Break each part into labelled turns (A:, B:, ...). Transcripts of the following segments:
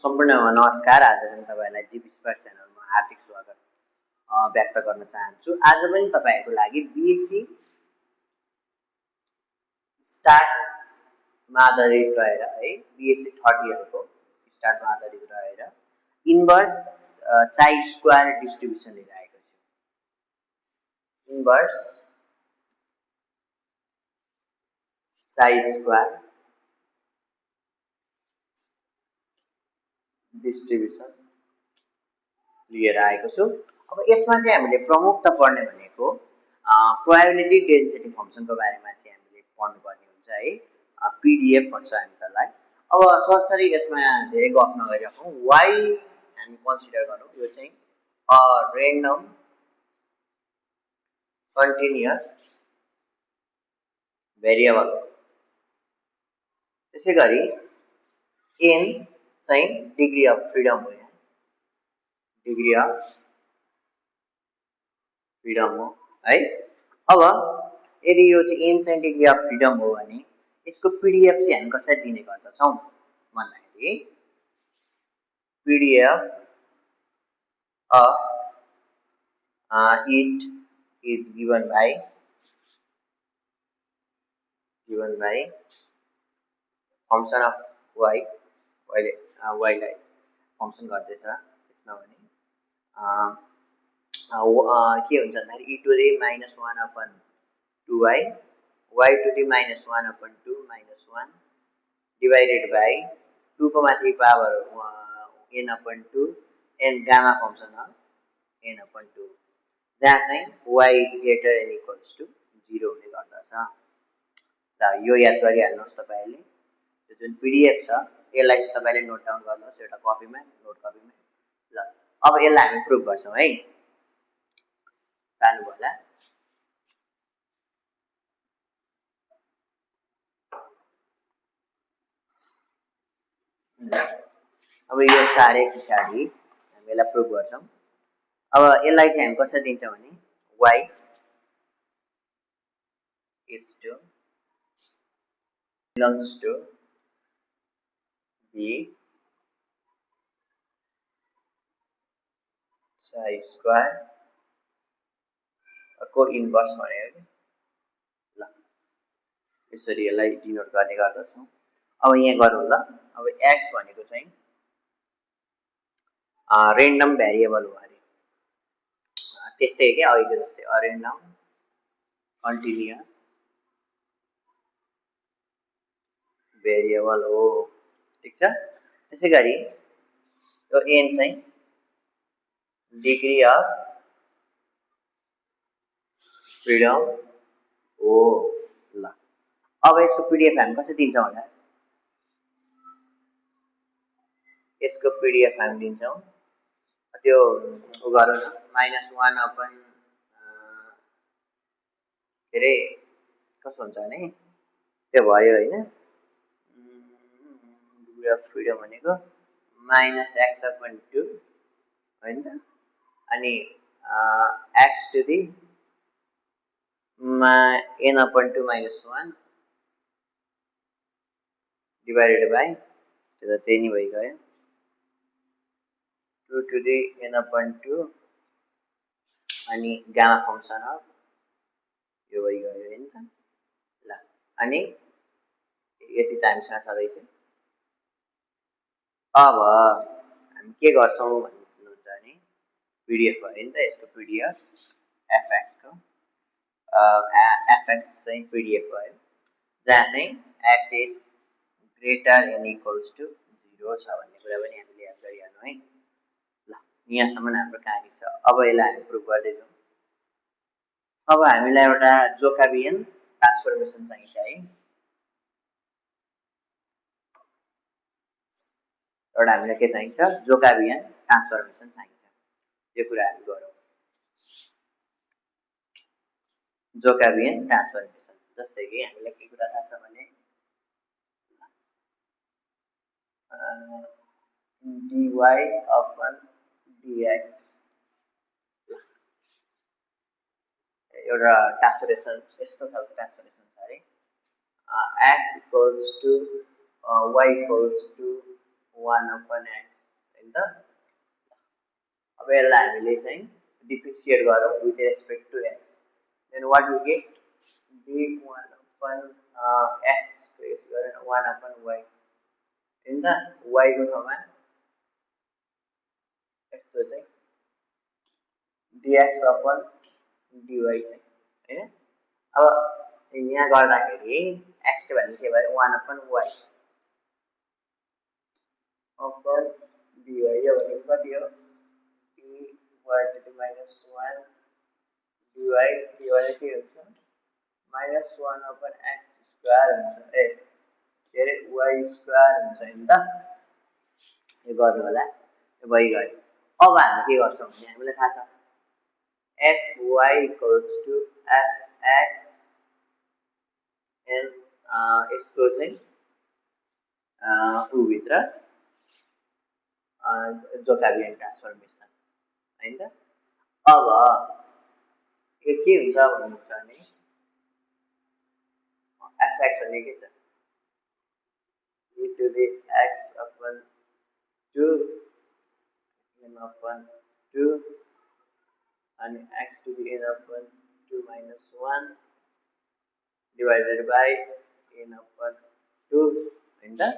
A: सम्पूर्णमा नमस्कार। आज पनि तपाईहरुलाई जीव स्पर्श च्यानलमा हार्दिक स्वागत व्यक्त गर्न चाहन्छु। आज पनि तपाईहरुको लागि बीएससी स्टार्टमा आधारित रहेर है बीएससी थर्ड इयरको स्टार्टमा आधारित रहेर इन्भर्स चाइ स्क्वायर डिस्ट्रिब्युसन लिएर आएको छु। इन्भर्स चाइ स्क्वायर डिस्ट्रिब्युसन लिएर आएको छु। अब यसमा चाहिँ हामीले प्रमुख त पढ्ने भनेको प्रोबेबिलिटी डेन्सिटी फंक्सनको बारेमा चाहिँ हामीले पढ्नुपर्ने हुन्छ है। पीडीएफ भन्छ हामी त्यसलाई। अब सरसरी यसमा धेरै गफ नगरिराखौँ, y हामी कन्सिडर गरौँ। यो चाहिँ अ र्यान्डम कन्टिन्युअस भेरिएबल। त्यसैगरी n चाहिँ डिग्री अफ फ्रीडम हो, यहाँ डिग्री अफ फ्रीडम हो है। अब यदि यो चाहिँ n चाहिँ डिग्री अफ फ्रीडम हो भने यसको पीडीएफ चाहिँ हामी कसरी दिने गर्दछौं भन्दाखेरि PDF of it is given by function of y लाई फंक्सन गर्दैछ। त्यसमा भने के हुन्छ भन्दाखेरि e to the minus 1 upon 2y y to the minus 1 upon 2 minus 1 divided by 2 को माथि power n upon 2 n gamma function of n upon 2 जहाँ चाहिँ y is greater than equals to 0 हुने गर्दछ। ल यो याद गरिहाल्नुहोस् तपाईहरुले। यो जुन पीडीएफ छ यसलाई तपाईले नोट डाउन गर्नुहोस् एउटा कपीमा, नोट कपीमा। ल अब यसलाई हामी प्रुफ गर्छौं है। चालु होला। अब यो सारे पछाडी हामी यसलाई प्रुफ गर्छौं। अब यसलाई चाहिँ हामी कसरी दिन्छौं भने y is to belongs to b chi square को इन्भर्स भनेको के। ल यसरी यसलाई डिनोट गर्ने गर्दछौं। अब यहाँ गरौँ ल। अब x भनेको चाहिँ र्यान्डम भेरिएबल हो अरे। त्यस्तै के अहिले जस्तै र्यान्डम कन्टिन्युअस भेरिएबल हो। ठीक छ। त्यसैगरी यो n चाहिँ डिग्री अफ फ्रीडम हो। ल अब यसको पीडीएफ हामी कसरी दिन्छौं होला। यसको पीडीएफ हामी दिन्छौं त्यो गरौँ न -1 अपन के रे कसो हुन्छ भने त्यो भयो हैन। डिग्री अफ फ्रीडम भनेको -x अपन 2 हैन त। अनि x to the n upon 2 minus 1 divided by त्यो त त्यही नै भइगयो 2 to the n upon 2 अनि गामा फंक्सन अफ यो भइगयो हैन त। ल अनि यति टाइम्समा छदैछ। अब हामी के गर्छौं भन्नुहुन्छ भने पीडीएफ भयो नि त। यसको पीडीएफ fx को fx चाहिँ पीडीएफ भयो जहाँ चाहिँ x is greater than equals to 0 छ भन्ने कुरा पनि हामीले याद गरिहाल्नु है। ल यहाँसम्म हाम्रो कहानी छ। अब यसलाई हामी प्रुफ गर्दै जाउँ। अब हामीलाई एउटा जोकोबियन ट्रान्सफर्मेसन चाहिन्छ है। एउटा हामीलाई के चाहिन्छ जोकोबियन ट्रान्सफर्मेसन चाहिन्छ। यो कुरा हामी गरौँ। जोकोबियन ट्रान्सफर्मेसन जस्तै कि हामीलाई के कुरा थाहा छ भने dy upon dx एउटा ट्रान्सफर्मेसन यस्तो खालको ट्रान्सफर्मेसन छ है। x equals to y equals to 1 upon x त अब यसलाई हामीले चाहिँ डिफरेन्शिएट गरौँ with respect to x then what we get d1 upon x square गरेर 1 upon y हैन त y को ठाउँमा यस्तो चाहिँ dx upon dy चाहिँ हैन अब यहाँ गर्दाखेरि x को भ्यालु के भयो 1 upon y upon dy यो भनेको कति हो e y to the minus 1 dy dy के हुन्छ minus 1 upon x square हुन्छ ए के रे y square हुन्छ हैन त यो गर्नु होला यो भइगयो अब हामी के गर्छौं भने हामीलाई थाहा छ fy equals to fx and यसको चाहिँ उ भित्र जोकाबियन ट्रान्सफर्मेसन हैन त अब यो के हुन्छ भन्नुहुन्छ भने fx भने के छ e to the x upon 2 n upon 2 and x to the n upon 2 minus 1 divided by n upon 2 हैन त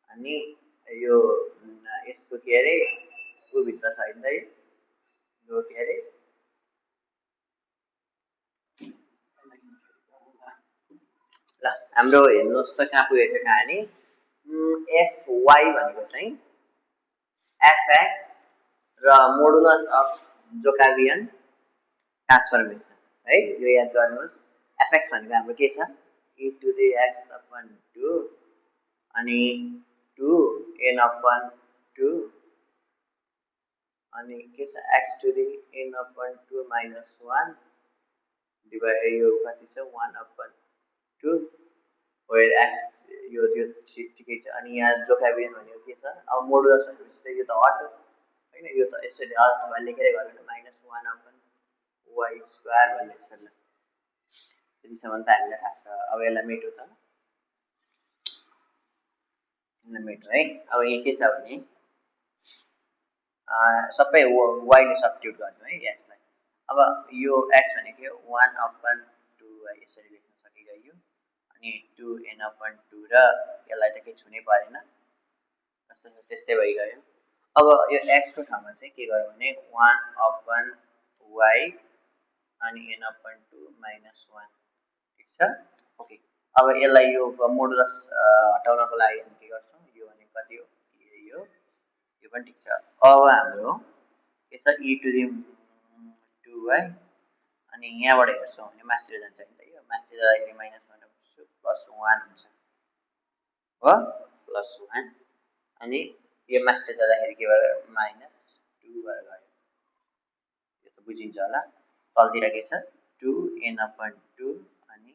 A: अनि यो यसको के रे उ भित्र छ हैन त यो के रे ल हाम्रो हेर्नुस् त कहाँ पुगेको कहानी fy भनेको चाहिँ fx र मोडुलस अफ जोकाबियन ट्रान्सफर्मेसन है यो याद गर्नुस् fx भनेको हाम्रो के छ e to the x upon 2 अनि 2 n upon 2 अनि के छ x to the n upon 2 minus 1 divide यो कति छ 1 upon 2 where x यो ठिकै छ अनि यहाँ जोकाबियन भनेको के छ अब मोडुलस भनेपछि त यो त अटो हैन यो त यसरी अर्थमा लेखेर गर्नु -1 upon y स्क्वायर भन्ने छ ल त्यसैसम्म त हामीलाई थाहा छ अब यसलाई मेटो त मेटो है अब यहाँ के छ भने सबै y ले सब्स्टिट्युट गर्नु है x लाई अब यो x भनेको 1 upon 2y यसरी लेख्न सकिन्छ यो अनि 2 n upon 2 र यसलाई त के छुनै परेन जस्तो त्यस्तै भइगयो अब यो x को ठाउँमा चाहिँ के गर्नु भने 1 upon y अनि n upon 2 minus 1 ठीक छ ओके अब यसलाई यो मोडुलस हटाउनको लागि हामी के गर्छौं यो भने कति हो यो पनि ठीक छ अब हाम्रो के छ e to the 2y अनि यहाँबाट हेर्छौं भने मास्तिर जान्छ नि त यो मास्तिर जाँदाखेरि -1 प्लस 1 हुन्छ हो प्लस 1 अनि यो मास्तिर जाँदाखेरि के भयो -2 भएर गयो यो त बुझिन्छ होला तलतिर के छ 2 n upon 2 अनि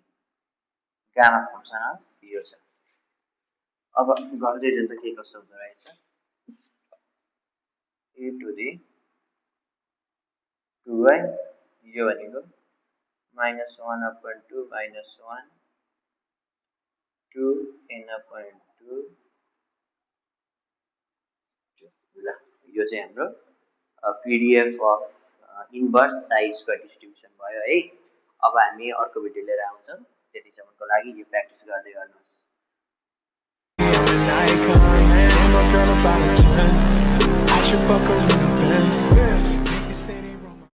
A: गामा फंक्सन अफ यो छ अब गर्दै जाँदा के कसो हुँदो रहेछ e to the 2y यो भनेको -1 upon 2 minus 1 2 n upon 2 ल यो चाहिँ हाम्रो पीडीएफ अफ इन्भर्स साइज को डिस्ट्रिब्युसन भयो है अब हामी अर्को भिडियो लिएर आउँछौं त्यतिसम्मको लागि यो प्र्याक्टिस गर्दै गर्नुस्